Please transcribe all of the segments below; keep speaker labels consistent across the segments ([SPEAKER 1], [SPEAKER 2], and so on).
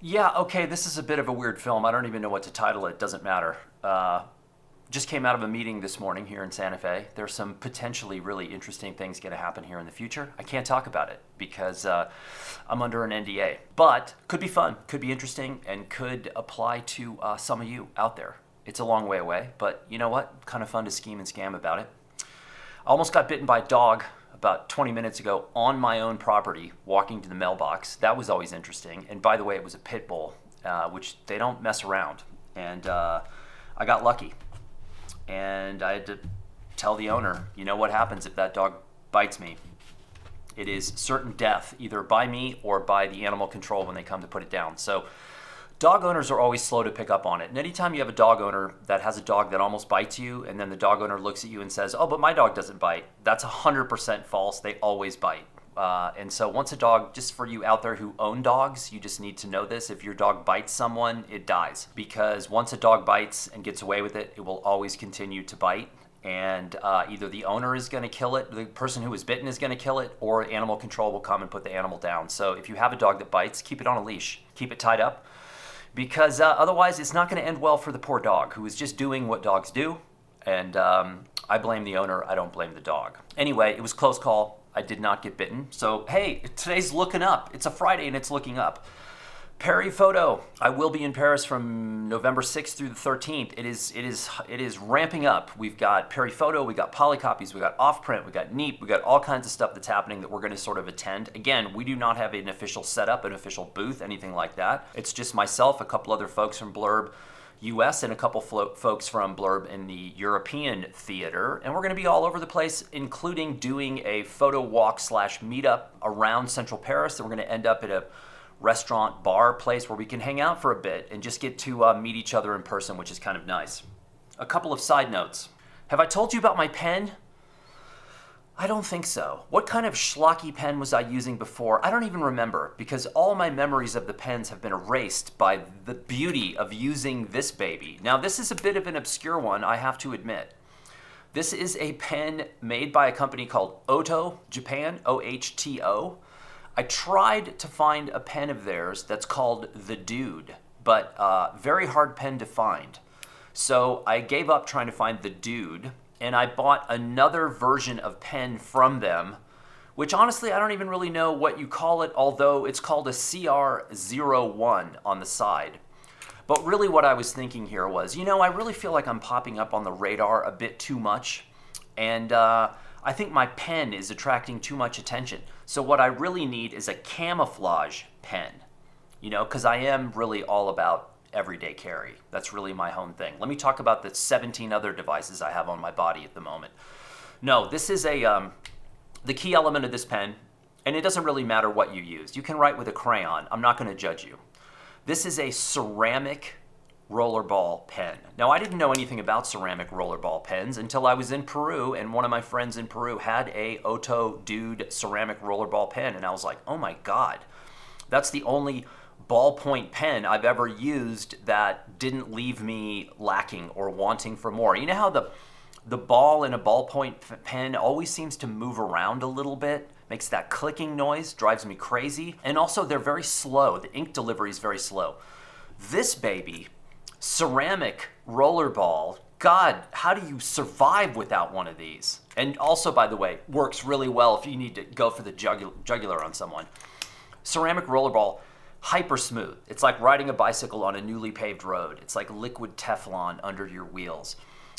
[SPEAKER 1] Yeah, okay, this is a bit of a weird film. I don't even know what to title it. Doesn't matter. Just came out of a meeting this morning here in Santa Fe. There's some potentially really interesting things going to happen here in the future. I can't talk about it because I'm under an NDA. But could be fun, could be interesting, and could apply to some of you out there. It's a long way away, but you know what? Kind of fun to scheme and scam about it. I almost got bitten by a dog about 20 minutes ago on my own property, walking to the mailbox. That was always interesting. And by the way, it was a pit bull, which they don't mess around. And I got lucky. And I had to tell the owner, you know what happens if that dog bites me? It is certain death, either by me or by the animal control when they come to put it down. So dog owners are always slow to pick up on it. And anytime you have a dog owner that has a dog that almost bites you, and then the dog owner looks at you and says, oh, but my dog doesn't bite, that's 100% false. They always bite. And so once a dog, just for you out there who own dogs, you just need to know this. If your dog bites someone, it dies. Because once a dog bites and gets away with it, it will always continue to bite. And either the owner is going to kill it, the person who was bitten is going to kill it, or animal control will come and put the animal down. So if you have a dog that bites, keep it on a leash. Keep it tied up. Because otherwise it's not going to end well for the poor dog who is just doing what dogs do. And I blame the owner. I don't blame the dog. Anyway, it was a close call. I did not get bitten. So, hey, today's looking up. It's a Friday and it's looking up. Perry Photo. I will be in Paris from November 6th through the 13th. It is ramping up. We've got Perry Photo, we got polycopies, we got off-print, we got neat, we got all kinds of stuff that's happening that we're going to sort of attend. Again, we do not have an official setup, an official booth, anything like that. It's just myself, a couple other folks from Blurb US, and a couple folks from Blurb in the European theater. And we're going to be all over the place, including doing a photo walk / meetup around Central Paris. And we're going to end up at a restaurant, bar place where we can hang out for a bit and just get to meet each other in person, which is kind of nice. A couple of side notes. Have I told you about my pen? I don't think so. What kind of schlocky pen was I using before? I don't even remember, because all my memories of the pens have been erased by the beauty of using this baby. Now, this is a bit of an obscure one, I have to admit. This is a pen made by a company called Ohto, Japan, O-H-T-O. I tried to find a pen of theirs that's called The Dude, but very hard pen to find. So I gave up trying to find The Dude, and I bought another version of pen from them, which honestly I don't even really know what you call it, although it's called a CR01 on the side. But really what I was thinking here was, I really feel like I'm popping up on the radar a bit too much, and I think my pen is attracting too much attention. So what I really need is a camouflage pen, because I am really all about everyday carry. That's really my home thing. Let me talk about the 17 other devices I have on my body at the moment. No, this is the key element of this pen, and it doesn't really matter what you use. You can write with a crayon. I'm not going to judge you. This is a ceramic rollerball pen. Now, I didn't know anything about ceramic rollerball pens until I was in Peru, and one of my friends in Peru had a Ohto Dude ceramic rollerball pen, and I was like, oh my God, that's the only ballpoint pen I've ever used that didn't leave me lacking or wanting for more. You know how the ball in a ballpoint pen always seems to move around a little bit, makes that clicking noise, drives me crazy, and also they're very slow. The ink delivery is very slow. This baby, ceramic rollerball, God, how do you survive without one of these? And also, by the way, works really well if you need to go for the jugular on someone. Ceramic rollerball, hyper smooth. It's like riding a bicycle on a newly paved road. It's like liquid Teflon under your wheels.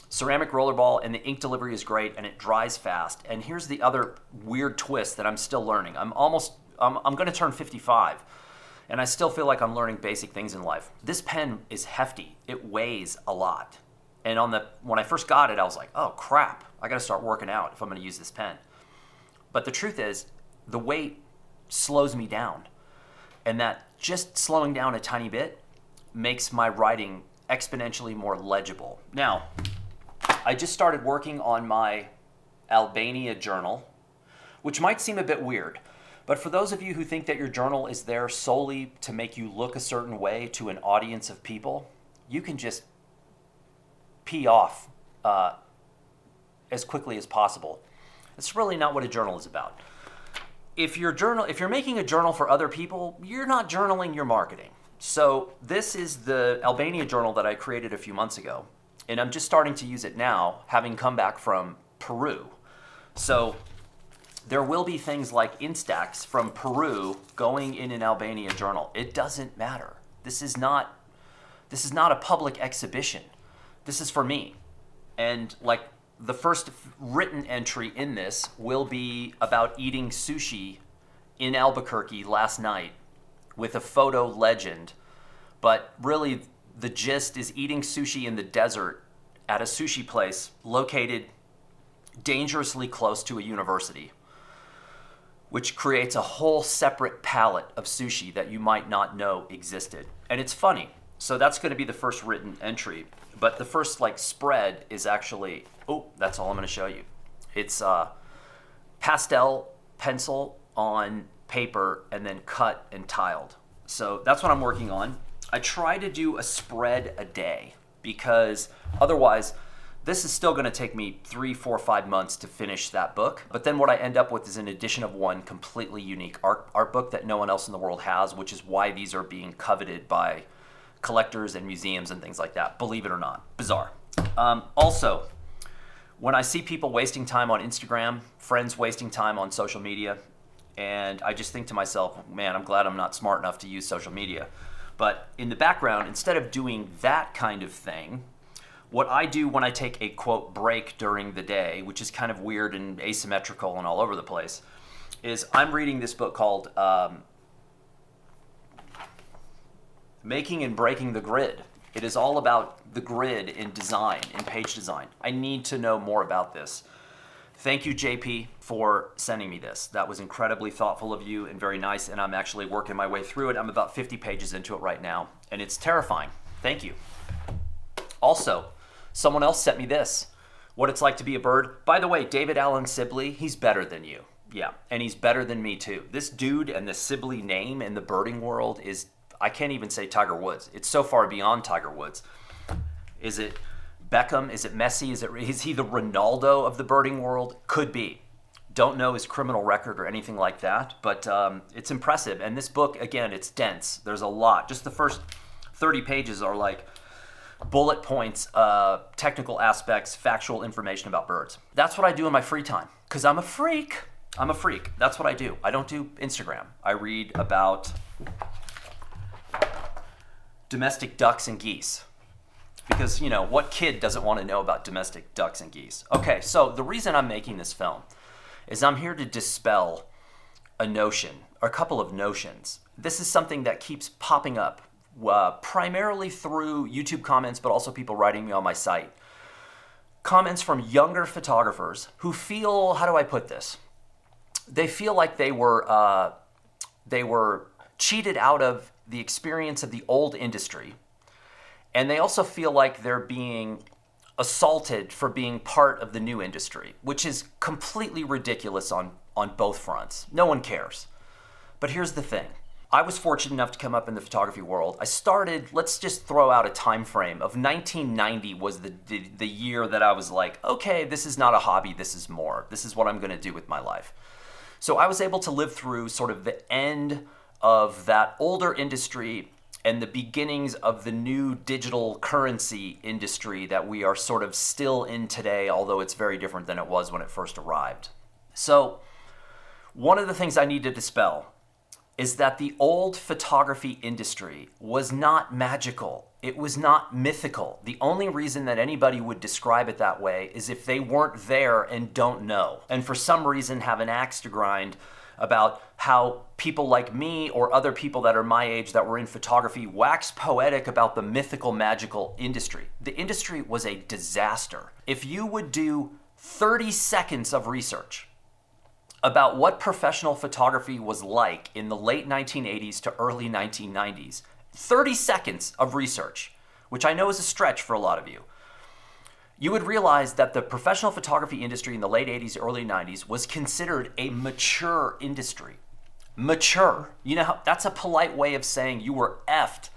[SPEAKER 1] Ceramic rollerball, and the ink delivery is great, and it dries fast. And here's the other weird twist that I'm still learning. I'm going to turn 55. And I still feel like I'm learning basic things in life. This pen is hefty. It weighs a lot. And when I first got it, I was like, oh crap, I gotta start working out if I'm gonna use this pen. But the truth is, the weight slows me down. And that just slowing down a tiny bit makes my writing exponentially more legible. Now, I just started working on my Albania journal, which might seem a bit weird. But for those of you who think that your journal is there solely to make you look a certain way to an audience of people, you can just pee off as quickly as possible. It's really not what a journal is about. If you're making a journal for other people, you're not journaling, you're marketing. So this is the Albania journal that I created a few months ago, and I'm just starting to use it now, having come back from Peru. So there will be things like Instax from Peru going in an Albania journal. It doesn't matter. This is not a public exhibition. This is for me. And like the first written entry in this will be about eating sushi in Albuquerque last night with a photo legend. But really the gist is eating sushi in the desert at a sushi place located dangerously close to a university, which creates a whole separate palette of sushi that you might not know existed. And it's funny. So that's going to be the first written entry. But the first like spread is actually, that's all I'm going to show you. It's pastel pencil on paper and then cut and tiled. So that's what I'm working on. I try to do a spread a day because otherwise this is still going to take me 3, 4, 5 months to finish that book. But then what I end up with is an edition of one completely unique art book that no one else in the world has, which is why these are being coveted by collectors and museums and things like that, believe it or not. Bizarre. Also, when I see people wasting time on Instagram, friends wasting time on social media, and I just think to myself, man, I'm glad I'm not smart enough to use social media. But in the background, instead of doing that kind of thing, what I do when I take a, quote, break during the day, which is kind of weird and asymmetrical and all over the place, is I'm reading this book called Making and Breaking the Grid. It is all about the grid in design, in page design. I need to know more about this. Thank you, JP, for sending me this. That was incredibly thoughtful of you and very nice, and I'm actually working my way through it. I'm about 50 pages into it right now, and it's terrifying. Thank you. Also, someone else sent me this, What It's Like to Be a Bird. By the way, David Allen Sibley, he's better than you. Yeah, and he's better than me too. This dude and the Sibley name in the birding world is, I can't even say Tiger Woods. It's so far beyond Tiger Woods. Is it Beckham? Is it Messi? Is he the Ronaldo of the birding world? Could be. Don't know his criminal record or anything like that, but it's impressive. And this book, again, it's dense. There's a lot. Just the first 30 pages are like bullet points, technical aspects, factual information about birds. That's what I do in my free time, because I'm a freak. I'm a freak. That's what I do. I don't do Instagram. I read about domestic ducks and geese. Because, you know, what kid doesn't want to know about domestic ducks and geese? Okay, so the reason I'm making this film is I'm here to dispel a notion, or a couple of notions. This is something that keeps popping up, primarily through YouTube comments, but also people writing me on my site. Comments from younger photographers who feel, how do I put this? They feel like they were cheated out of the experience of the old industry. And they also feel like they're being assaulted for being part of the new industry, which is completely ridiculous on both fronts. No one cares. But here's the thing. I was fortunate enough to come up in the photography world. I started, let's just throw out a time frame of 1990 was the year that I was like, okay, this is not a hobby, this is more. This is what I'm gonna do with my life. So I was able to live through sort of the end of that older industry and the beginnings of the new digital currency industry that we are sort of still in today, although it's very different than it was when it first arrived. So one of the things I need to dispel is that the old photography industry was not magical. It was not mythical. The only reason that anybody would describe it that way is if they weren't there and don't know, and for some reason have an axe to grind about how people like me or other people that are my age that were in photography wax poetic about the mythical, magical industry. The industry was a disaster. If you would do 30 seconds of research about what professional photography was like in the late 1980s to early 1990s, 30 seconds of research, which I know is a stretch for a lot of you, you would realize that the professional photography industry in the late 80s, early 90s was considered a mature industry. Mature. You know, that's a polite way of saying you were effed.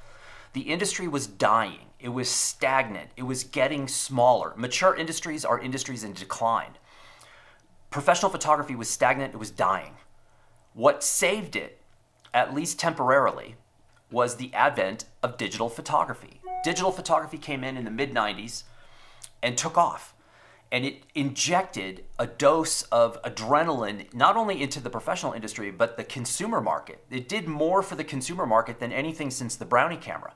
[SPEAKER 1] The industry was dying. It was stagnant. It was getting smaller. Mature industries are industries in decline. Professional photography was stagnant. It was dying. What saved it, at least temporarily, was the advent of digital photography. Digital photography came in the mid-90s and took off. And it injected a dose of adrenaline, not only into the professional industry, but the consumer market. It did more for the consumer market than anything since the Brownie camera.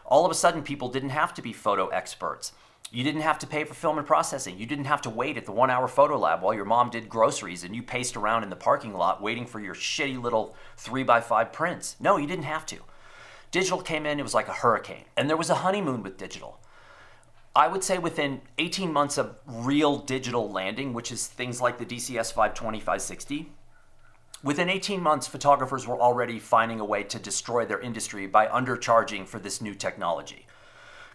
[SPEAKER 1] All of a sudden, people didn't have to be photo experts. You didn't have to pay for film and processing. You didn't have to wait at the 1-hour photo lab while your mom did groceries and you paced around in the parking lot waiting for your shitty little 3x5 prints. No, you didn't have to. Digital came in, it was like a hurricane. And there was a honeymoon with digital. I would say within 18 months of real digital landing, which is things like the DCS 520, 560, within 18 months, photographers were already finding a way to destroy their industry by undercharging for this new technology.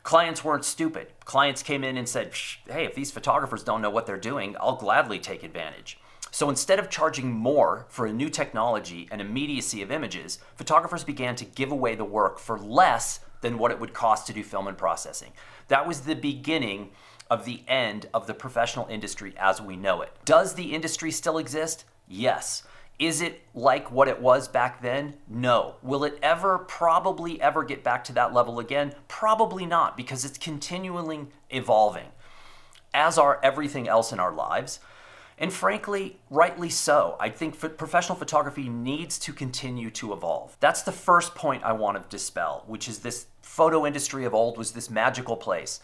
[SPEAKER 1] Clients weren't stupid. Clients came in and said, hey, if these photographers don't know what they're doing, I'll gladly take advantage. So instead of charging more for a new technology and immediacy of images, photographers began to give away the work for less than what it would cost to do film and processing. That was the beginning of the end of the professional industry as we know it. Does the industry still exist? Yes. Is it like what it was back then? No. Will it probably ever get back to that level again? Probably not, because it's continually evolving, as are everything else in our lives. And frankly, rightly so. I think professional photography needs to continue to evolve. That's the first point I want to dispel, which is this photo industry of old was this magical place.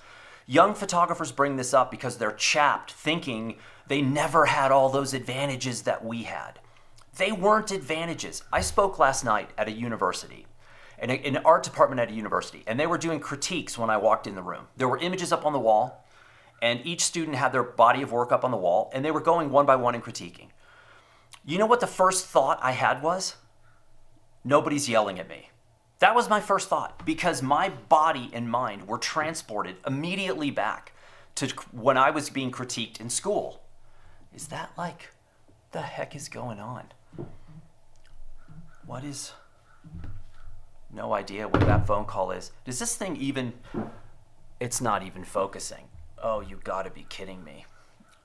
[SPEAKER 1] Young photographers bring this up because they're chapped, thinking they never had all those advantages that we had. They weren't advantages. I spoke last night at a university, in an art department at a university, and they were doing critiques when I walked in the room. There were images up on the wall, and each student had their body of work up on the wall, and they were going one by one and critiquing. You know what the first thought I had was? Nobody's yelling at me. That was my first thought, because my body and mind were transported immediately back to when I was being critiqued in school. Is that like, the heck is going on? What is, no idea what that phone call is. Does this thing even, it's not even focusing. Oh, you gotta be kidding me.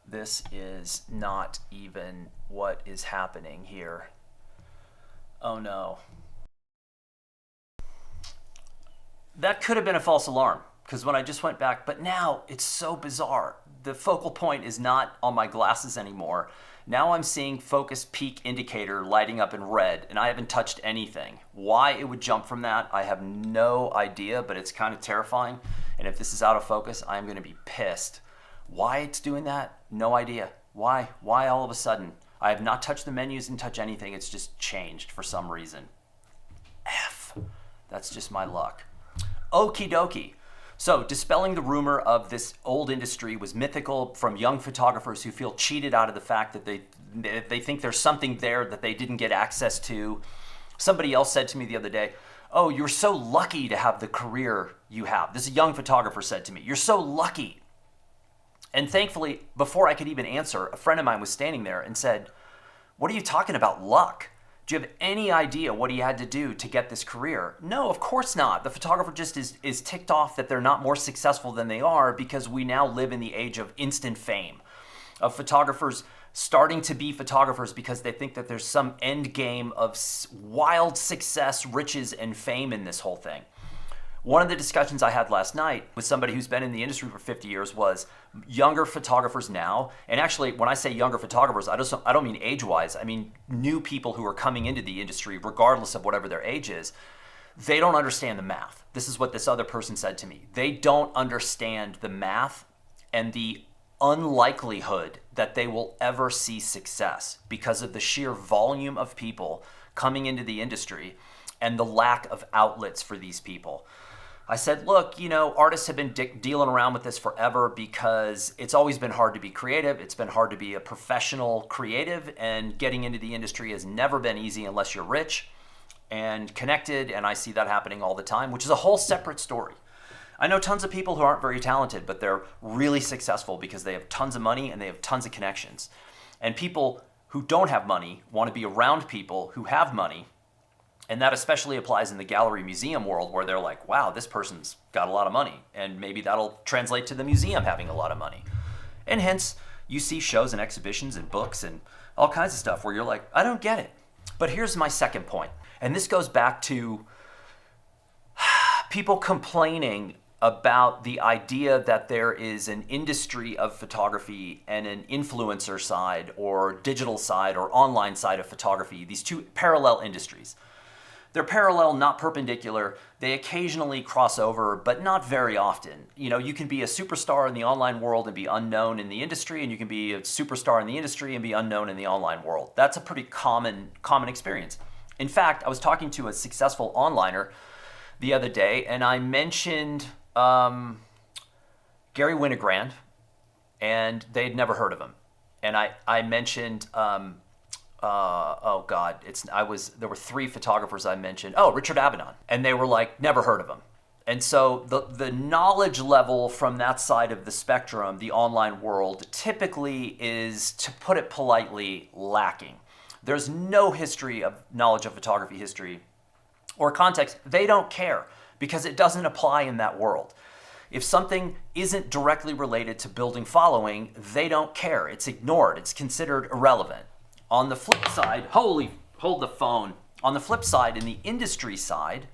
[SPEAKER 1] This is not even what is happening here. Oh no. That could have been a false alarm, because when I just went back, but now it's so bizarre. The focal point is not on my glasses anymore. Now I'm seeing focus peak indicator lighting up in red, and I haven't touched anything. Why it would jump from that, I have no idea, but it's kind of terrifying. And if this is out of focus, I'm going to be pissed. Why it's doing that? No idea. Why? Why all of a sudden? I have not touched the menus and touched anything. It's just changed for some reason. F. That's just my luck. Okie dokie. So, dispelling the rumor of this old industry was mythical from young photographers who feel cheated out of the fact that they think there's something there that they didn't get access to. Somebody else said to me the other day, oh, you're so lucky to have the career you have. This young photographer said to me, you're so lucky. And thankfully, before I could even answer, a friend of mine was standing there and said, what are you talking about, luck? Do you have any idea what he had to do to get this career? No, of course not. The photographer just is ticked off that they're not more successful than they are because we now live in the age of instant fame, of photographers starting to be photographers because they think that there's some end game of wild success, riches, and fame in this whole thing. One of the discussions I had last night with somebody who's been in the industry for 50 years was younger photographers now. And actually, when I say younger photographers, I don't mean age-wise. I mean new people who are coming into the industry, regardless of whatever their age is. They don't understand the math. This is what this other person said to me. They don't understand the math and the unlikelihood that they will ever see success because of the sheer volume of people coming into the industry and the lack of outlets for these people. I said, look, artists have been dealing around with this forever because it's always been hard to be creative. It's been hard to be a professional creative, and getting into the industry has never been easy unless you're rich and connected, and I see that happening all the time, which is a whole separate story. I know tons of people who aren't very talented, but they're really successful because they have tons of money and they have tons of connections. And people who don't have money want to be around people who have money. And that especially applies in the gallery museum world where they're like, wow, this person's got a lot of money. And maybe that'll translate to the museum having a lot of money. And hence, you see shows and exhibitions and books and all kinds of stuff where you're like, I don't get it. But here's my second point. And this goes back to people complaining about the idea that there is an industry of photography and an influencer side or digital side or online side of photography, these two parallel industries. They're parallel, not perpendicular. They occasionally cross over, but not very often. You know, you can be a superstar in the online world and be unknown in the industry, and you can be a superstar in the industry and be unknown in the online world. That's a pretty common experience. In fact, I was talking to a successful onliner the other day, and I mentioned Gary Winogrand, and they'd never heard of him. And I mentioned, there were three photographers I mentioned. Oh, Richard Avedon. And they were like, never heard of him. And so the knowledge level from that side of the spectrum, the online world, typically is, to put it politely, lacking. There's no history of knowledge of photography history or context. They don't care because it doesn't apply in that world. If something isn't directly related to building following, they don't care. It's ignored. It's considered irrelevant. On the flip side, hold the phone. On the flip side, in the industry side,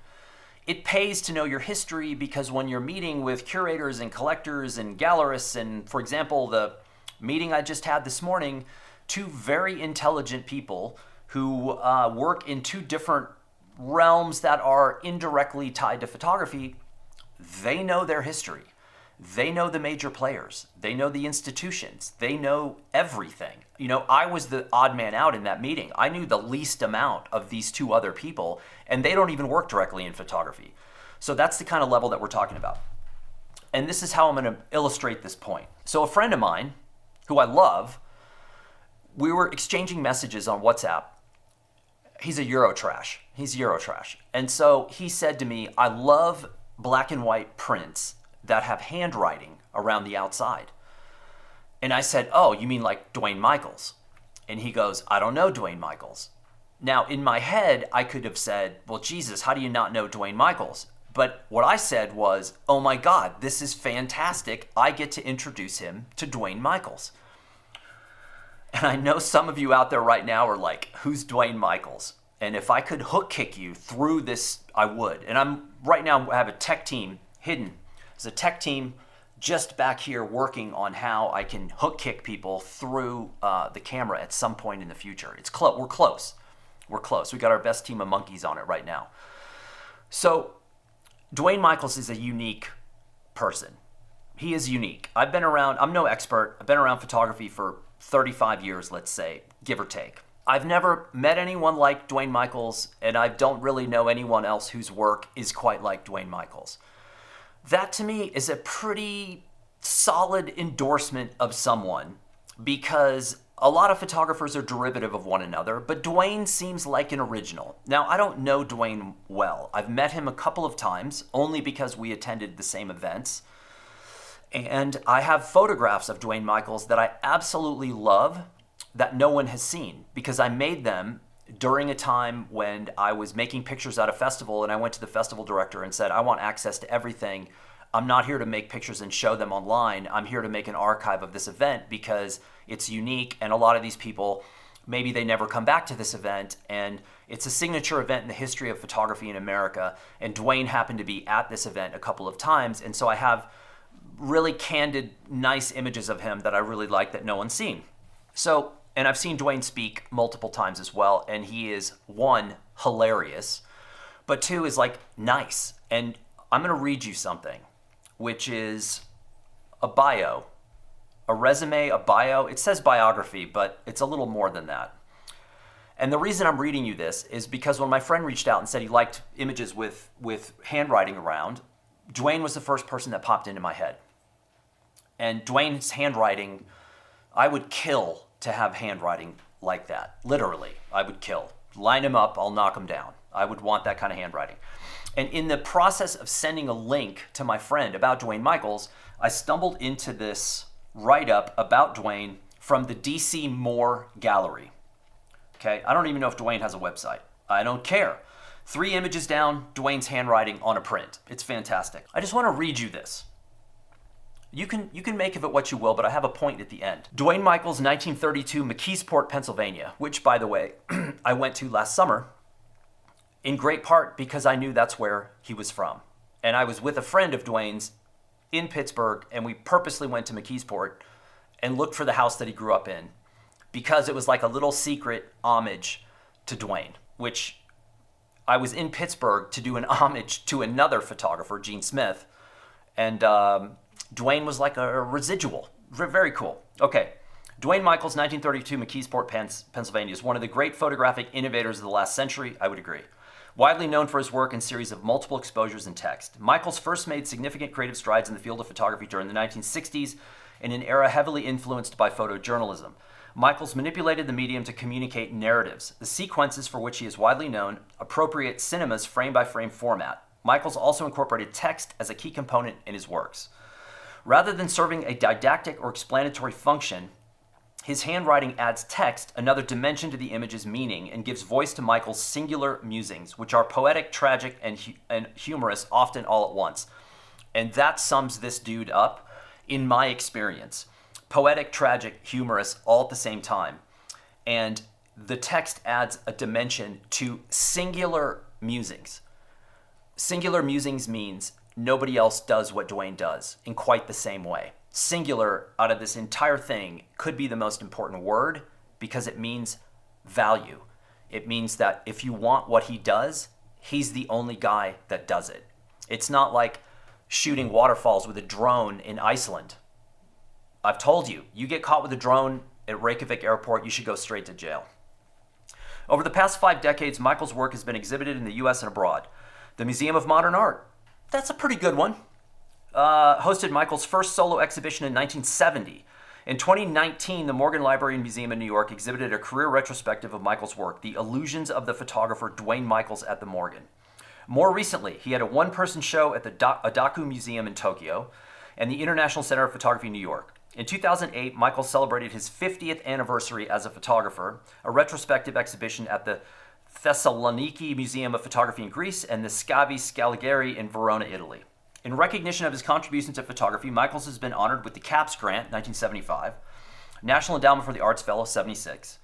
[SPEAKER 1] it pays to know your history because when you're meeting with curators and collectors and gallerists, and for example, the meeting I just had this morning, two very intelligent people who work in two different realms that are indirectly tied to photography, they know their history. They know the major players. They know the institutions. They know everything. You know, I was the odd man out in that meeting. I knew the least amount of these two other people, and they don't even work directly in photography. So that's the kind of level that we're talking about. And this is how I'm going to illustrate this point. So a friend of mine, who I love, we were exchanging messages on WhatsApp. He's Eurotrash. And so he said to me, I love black and white prints that have handwriting around the outside. And I said, oh, you mean like Dwayne Michaels? And he goes, I don't know Dwayne Michaels. Now, in my head, I could have said, well, Jesus, how do you not know Dwayne Michaels? But what I said was, oh my God, this is fantastic. I get to introduce him to Dwayne Michaels. And I know some of you out there right now are like, who's Dwayne Michaels? And if I could hook kick you through this, I would. And I have a tech team hidden. There's a tech team just back here working on how I can hook kick people through the camera at some point in the future. It's close. We're close. We got our best team of monkeys on it right now. So Dwayne Michaels is a unique person. He is unique. I'm no expert. I've been around photography for 35 years, let's say, give or take. I've never met anyone like Dwayne Michaels, and I don't really know anyone else whose work is quite like Dwayne Michaels. That to me is a pretty solid endorsement of someone, because a lot of photographers are derivative of one another, but Dwayne seems like an original. Now, I don't know Dwayne well. I've met him a couple of times, only because we attended the same events. And I have photographs of Dwayne Michaels that I absolutely love that no one has seen, because I made them during a time when I was making pictures at a festival, and I went to the festival director and said, I want access to everything. I'm not here to make pictures and show them online. I'm here to make an archive of this event because it's unique, and a lot of these people, maybe they never come back to this event, and it's a signature event in the history of photography in America, and Dwayne happened to be at this event a couple of times, and so I have really candid, nice images of him that I really like that no one's seen. So, and I've seen Dwayne speak multiple times as well, and he is, one, hilarious, but two, is like nice. And I'm going to read you something, which is a bio, a resume, a bio. It says biography, but it's a little more than that. And the reason I'm reading you this is because when my friend reached out and said he liked images with handwriting around, Dwayne was the first person that popped into my head. And Dwayne's handwriting, I would kill to have handwriting like that. Literally, I would kill. Line him up, I'll knock him down. I would want that kind of handwriting. And in the process of sending a link to my friend about Dwayne Michaels, I stumbled into this write-up about Dwayne from the DC Moore Gallery. Okay, I don't even know if Dwayne has a website. I don't care. 3 images down, Dwayne's handwriting on a print. It's fantastic. I just want to read you this. You can make of it what you will, but I have a point at the end. Dwayne Michaels, 1932, McKeesport, Pennsylvania, which, by the way, I went to last summer, in great part because I knew that's where he was from. And I was with a friend of Dwayne's in Pittsburgh, and we purposely went to McKeesport and looked for the house that he grew up in because it was like a little secret homage to Dwayne, which I was in Pittsburgh to do an homage to another photographer, Gene Smith, and Dwayne was like a residual. Very cool. Okay. Dwayne Michaels, 1932, McKeesport, Pennsylvania, is one of the great photographic innovators of the last century, I would agree. Widely known for his work in series of multiple exposures and text, Michaels first made significant creative strides in the field of photography during the 1960s in an era heavily influenced by photojournalism. Michaels manipulated the medium to communicate narratives, the sequences for which he is widely known, appropriate cinema's frame-by-frame format. Michaels also incorporated text as a key component in his works. Rather than serving a didactic or explanatory function, his handwriting adds text, another dimension to the image's meaning, and gives voice to Michael's singular musings, which are poetic, tragic, and humorous, often all at once. And that sums this dude up, in my experience. Poetic, tragic, humorous, all at the same time. And the text adds a dimension to singular musings. Singular musings means nobody else does what Dwayne does in quite the same way. Singular out of this entire thing could be the most important word because it means value. It means that if you want what he does, he's the only guy that does it. It's not like shooting waterfalls with a drone in Iceland. I've told you, you get caught with a drone at Reykjavik Airport, you should go straight to jail. Over the past 5 decades, Michael's work has been exhibited in the US and abroad. The Museum of Modern Art, that's a pretty good one. Hosted Michael's first solo exhibition in 1970. In 2019, the Morgan Library and Museum in New York exhibited a career retrospective of Michael's work, The Illusions of the Photographer Dwayne Michaels at the Morgan. More recently, he had a one-person show at the Adaku Museum in Tokyo and the International Center of Photography in New York. In 2008, Michaels celebrated his 50th anniversary as a photographer, a retrospective exhibition at the Thessaloniki Museum of Photography in Greece and the Scavi Scaligeri in Verona, Italy. In recognition of his contributions to photography, Michaels has been honored with the CAPS Grant, 1975, National Endowment for the Arts Fellow, 76,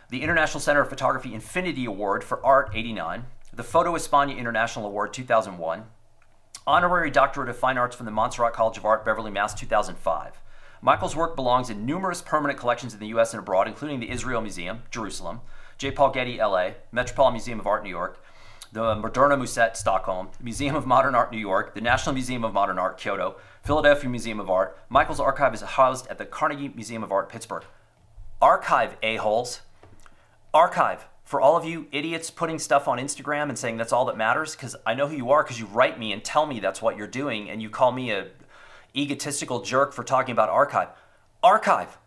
[SPEAKER 1] the International Center of Photography Infinity Award for Art, 89, the Photo España International Award, 2001, Honorary Doctorate of Fine Arts from the Montserrat College of Art, Beverly, Mass., 2005. Michael's work belongs in numerous permanent collections in the U.S. and abroad, including the Israel Museum, Jerusalem, J. Paul Getty, L.A., Metropolitan Museum of Art, New York, the Moderna Museet, Stockholm, Museum of Modern Art, New York, the National Museum of Modern Art, Kyoto, Philadelphia Museum of Art. Michael's archive is housed at the Carnegie Museum of Art, Pittsburgh. Archive, a-holes. Archive. For all of you idiots putting stuff on Instagram and saying that's all that matters, because I know who you are because you write me and tell me that's what you're doing, and you call me a egotistical jerk for talking about archive. Archive.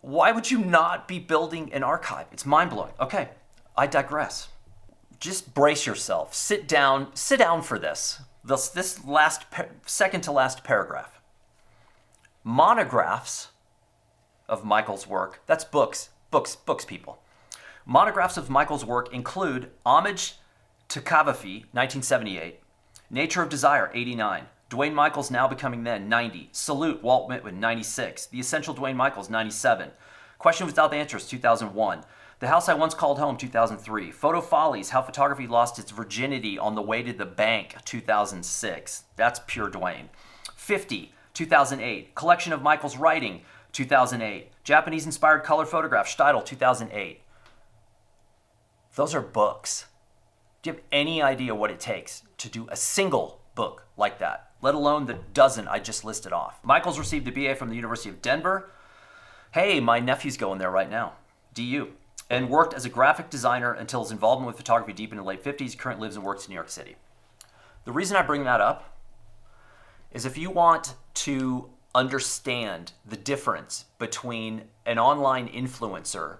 [SPEAKER 1] Why would you not be building an archive? It's mind-blowing. Okay, I digress. Just brace yourself. Sit down for this. This last second to last paragraph. Monographs of Michael's work, that's books, people. Monographs of Michael's work include Homage to Cavafy, 1978, Nature of Desire, 89, Dwayne Michaels Now Becoming Then, 90, Salute, Walt Whitman, 96, The Essential Dwayne Michaels, 97, Question Without Answers, 2001, The House I Once Called Home, 2003. Photo Follies, How Photography Lost Its Virginity on the Way to the Bank, 2006. That's pure Dwayne. 50, 2008. Collection of Michael's Writing, 2008. Japanese-inspired color photograph, Steidl, 2008. Those are books. Do you have any idea what it takes to do a single book like that, let alone the dozen I just listed off? Michaels received a BA from the University of Denver. Hey, my nephew's going there right now. DU. And worked as a graphic designer until his involvement with photography deepened in the late 50s. Currently lives and works in New York City. The reason I bring that up is if you want to understand the difference between an online influencer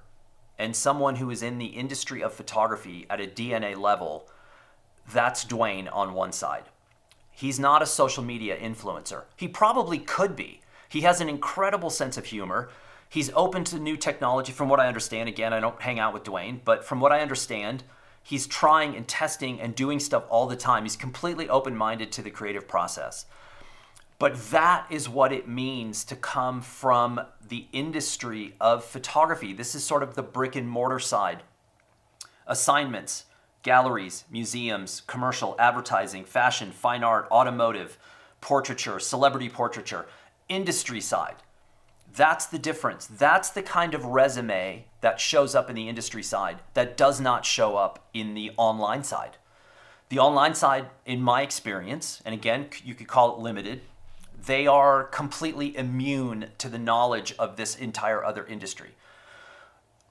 [SPEAKER 1] and someone who is in the industry of photography at a DNA level, that's Dwayne on one side. He's not a social media influencer. He probably could be. He has an incredible sense of humor. He's open to new technology from what I understand. Again, I don't hang out with Dwayne, but from what I understand, he's trying and testing and doing stuff all the time. He's completely open-minded to the creative process. But that is what it means to come from the industry of photography. This is sort of the brick and mortar side. Assignments, Galleries, museums, commercial, advertising, fashion, fine art, automotive, portraiture, celebrity portraiture, industry side. That's the difference. That's the kind of resume that shows up in the industry side that does not show up in the online side. The online side, in my experience, and again, you could call it limited, they are completely immune to the knowledge of this entire other industry.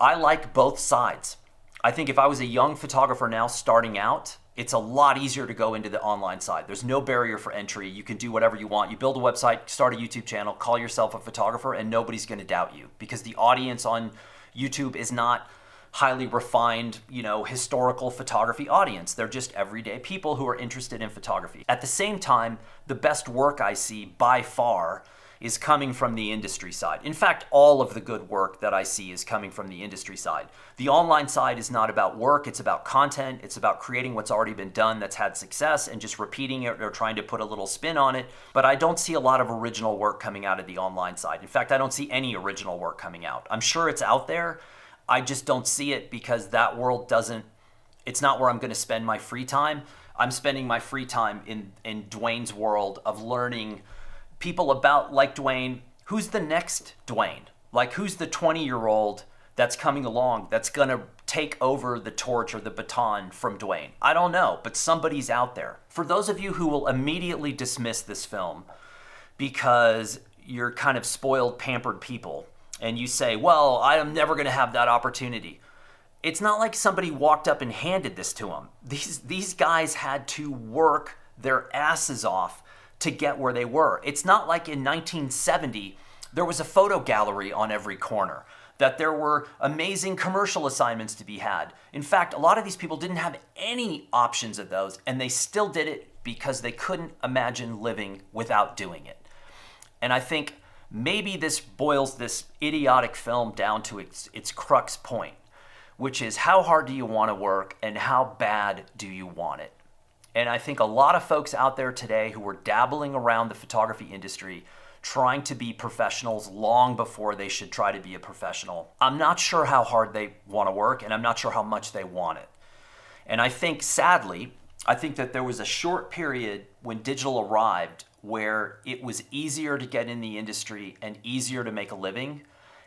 [SPEAKER 1] I like both sides. I think if I was a young photographer now starting out, it's a lot easier to go into the online side. There's no barrier for entry. You can do whatever you want. You build a website, start a YouTube channel, call yourself a photographer, and nobody's going to doubt you because the audience on YouTube is not highly refined, historical photography audience. They're just everyday people who are interested in photography. At the same time, the best work I see by far is coming from the industry side. In fact, all of the good work that I see is coming from the industry side. The online side is not about work, it's about content, it's about creating what's already been done that's had success and just repeating it or trying to put a little spin on it. But I don't see a lot of original work coming out of the online side. In fact, I don't see any original work coming out. I'm sure it's out there, I just don't see it because that world it's not where I'm going to spend my free time. I'm spending my free time in Dwayne's world of learning people about, like Dwayne, who's the next Dwayne? Like, who's the 20-year-old that's coming along that's going to take over the torch or the baton from Dwayne? I don't know, but somebody's out there. For those of you who will immediately dismiss this film because you're kind of spoiled, pampered people, and you say, well, I'm never going to have that opportunity. It's not like somebody walked up and handed this to them. These guys had to work their asses off to get where they were. It's not like in 1970, there was a photo gallery on every corner, that there were amazing commercial assignments to be had. In fact, a lot of these people didn't have any options of those, and they still did it because they couldn't imagine living without doing it. And I think maybe this boils this idiotic film down to its crux point, which is how hard do you want to work and how bad do you want it? And I think a lot of folks out there today who are dabbling around the photography industry, trying to be professionals long before they should try to be a professional, I'm not sure how hard they want to work, and I'm not sure how much they want it. And I think, sadly, that there was a short period when digital arrived where it was easier to get in the industry and easier to make a living.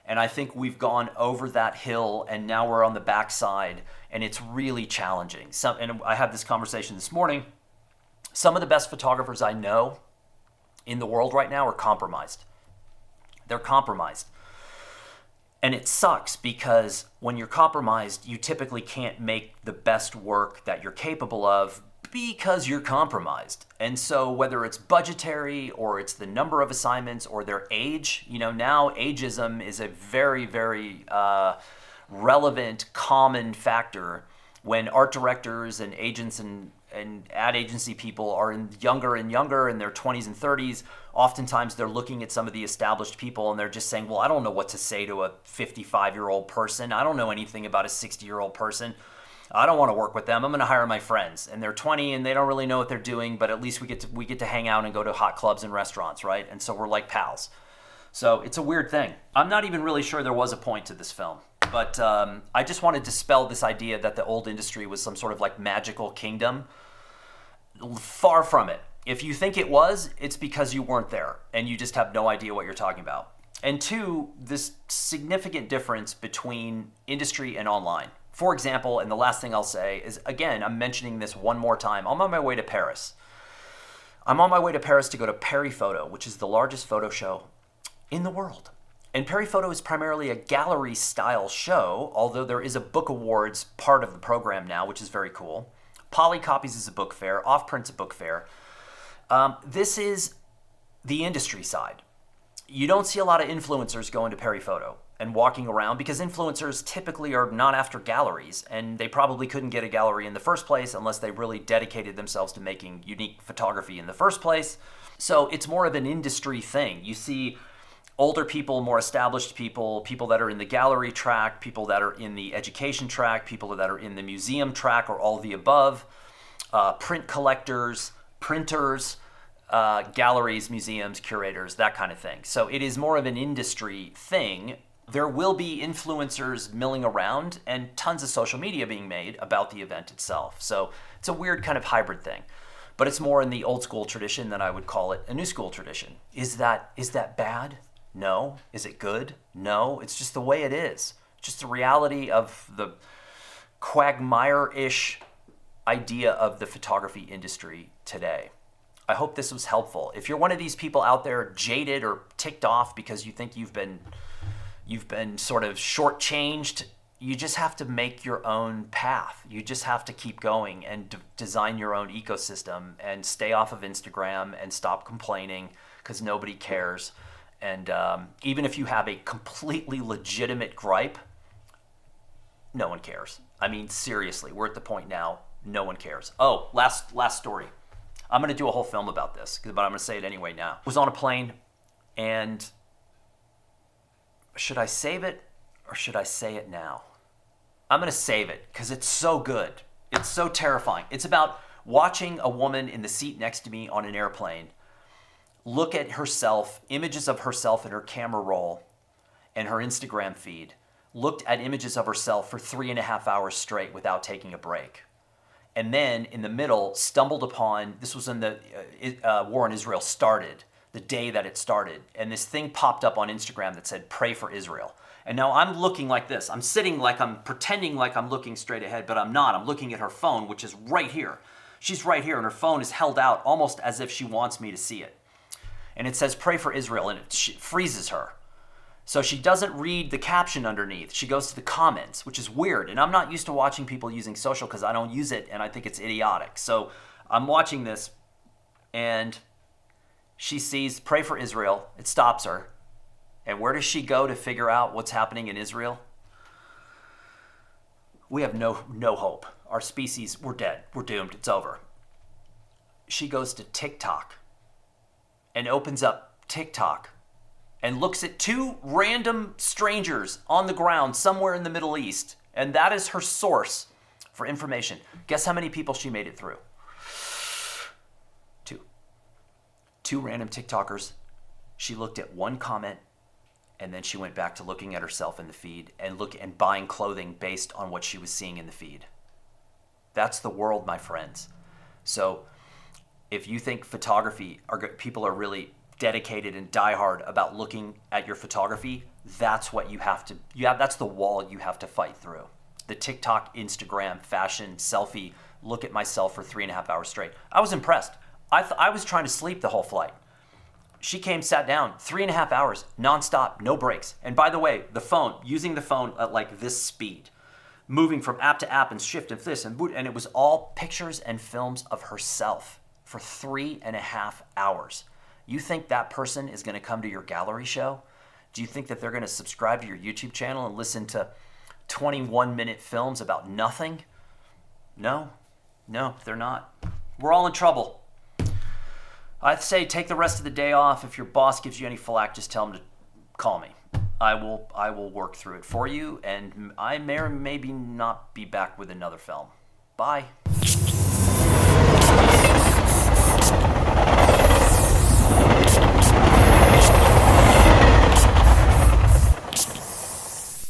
[SPEAKER 1] And I think we've gone over that hill and now we're on the backside and it's really challenging. And I had this conversation this morning. Some of the best photographers I know in the world right now are compromised. They're compromised. And it sucks because when you're compromised, you typically can't make the best work that you're capable of because you're compromised. And so whether it's budgetary or it's the number of assignments or their age, now ageism is a very, very relevant, common factor when art directors and agents and ad agency people are younger and younger in their 20s and 30s. Oftentimes they're looking at some of the established people and they're just saying, well, I don't know what to say to a 55-year-old person. I don't know anything about a 60-year-old person. I don't want to work with them. I'm going to hire my friends. And they're 20 and they don't really know what they're doing, but at least we get to hang out and go to hot clubs and restaurants, right? And so we're like pals. So it's a weird thing. I'm not even really sure there was a point to this film. But I just want to dispel this idea that the old industry was some sort of like magical kingdom. Far from it. If you think it was, it's because you weren't there and you just have no idea what you're talking about. And two, this significant difference between industry and online. For example, and the last thing I'll say is, again, I'm mentioning this one more time. I'm on my way to Paris. I'm on my way to Paris to go to Paris Photo, which is the largest photo show in the world. And Paris Photo is primarily a gallery-style show, although there is a book awards part of the program now, which is very cool. Polycopies is a book fair. Off-print's a book fair. This is the industry side. You don't see a lot of influencers going to Paris Photo and walking around because influencers typically are not after galleries, and they probably couldn't get a gallery in the first place unless they really dedicated themselves to making unique photography in the first place. So it's more of an industry thing. You see older people, more established people, people that are in the gallery track, people that are in the education track, people that are in the museum track, or all of the above, print collectors, printers, galleries, museums, curators, that kind of thing. So it is more of an industry thing. There will be influencers milling around and tons of social media being made about the event itself. So it's a weird kind of hybrid thing. But it's more in the old school tradition than I would call it a new school tradition. Is that bad? No. Is it good? No. It's just the way it is. Just the reality of the quagmire-ish idea of the photography industry today. I hope this was helpful. If you're one of these people out there jaded or ticked off because you think you've been sort of shortchanged, you just have to make your own path. You just have to keep going and design your own ecosystem and stay off of Instagram and stop complaining because nobody cares. And even if you have a completely legitimate gripe, no one cares. I mean, seriously, we're at the point now, no one cares. Oh, last story. I'm going to do a whole film about this, but I'm going to say it anyway now. I was on a plane, and should I save it or should I say it now? I'm going to save it because it's so good. It's so terrifying. It's about watching a woman in the seat next to me on an airplane look at herself, images of herself in her camera roll and her Instagram feed, looked at images of herself for 3.5 hours straight without taking a break. And then in the middle stumbled upon, this was when the war in Israel started, the day that it started. And this thing popped up on Instagram that said, "Pray for Israel." And now I'm looking like this. I'm sitting like I'm pretending like I'm looking straight ahead, but I'm not. I'm looking at her phone, which is right here. She's right here, and her phone is held out almost as if she wants me to see it. And it says, "Pray for Israel," and it freezes her. So she doesn't read the caption underneath. She goes to the comments, which is weird. And I'm not used to watching people using social because I don't use it, and I think it's idiotic. So I'm watching this, and she sees, "Pray for Israel." It stops her. And where does she go to figure out what's happening in Israel? We have no hope. Our species, we're dead. We're doomed. It's over. She goes to TikTok and opens up TikTok and looks at two random strangers on the ground somewhere in the Middle East. And that is her source for information. Guess how many people she made it through? Two random TikTokers. She looked at one comment, and then she went back to looking at herself in the feed and buying clothing based on what she was seeing in the feed. That's the world, my friends. So if you think people are really dedicated and diehard about looking at your photography, that's what that's the wall you have to fight through. The TikTok, Instagram, fashion, selfie, look at myself for 3.5 hours straight. I was impressed. I was trying to sleep the whole flight. She came, sat down, 3.5 hours, nonstop, no breaks. And by the way, using the phone at like this speed, moving from app to app and shift and this and boot, and it was all pictures and films of herself for 3.5 hours. You think that person is going to come to your gallery show? Do you think that they're going to subscribe to your YouTube channel and listen to 21-minute films about nothing? No, they're not. We're all in trouble. I'd say take the rest of the day off. If your boss gives you any flack, just tell him to call me. I will work through it for you, and I may or maybe not be back with another film. Bye.